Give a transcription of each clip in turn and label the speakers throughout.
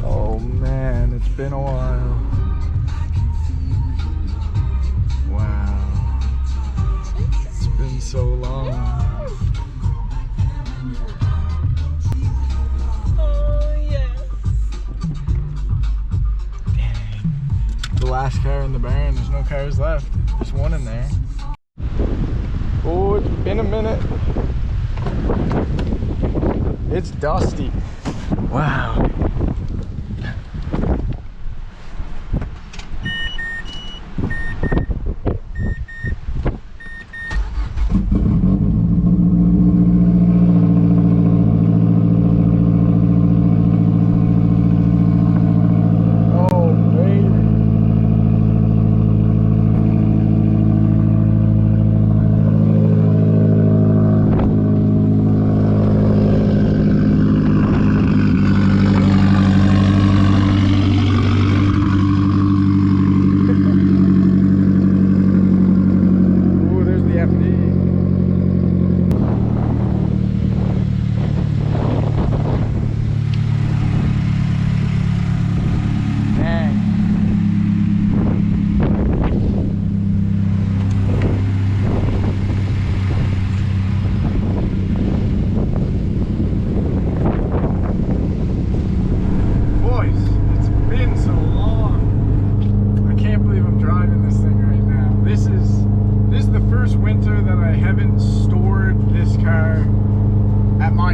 Speaker 1: Oh man, it's been a while. Wow. It's been so long.
Speaker 2: Oh yeah.
Speaker 1: Dang. The last car in the barn, there's no cars left. There's one in there. Oh, it's been a minute. It's dusty. Wow.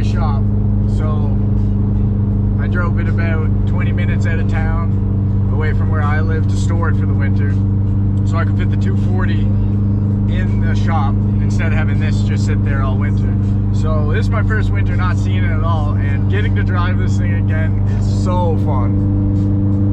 Speaker 1: Shop, so I drove it about 20 minutes out of town away from where I live to store it for the winter so I could fit the 240 in the shop instead of having this just sit there all winter. So this is my first winter not seeing it at all, and getting to drive this thing again is so fun.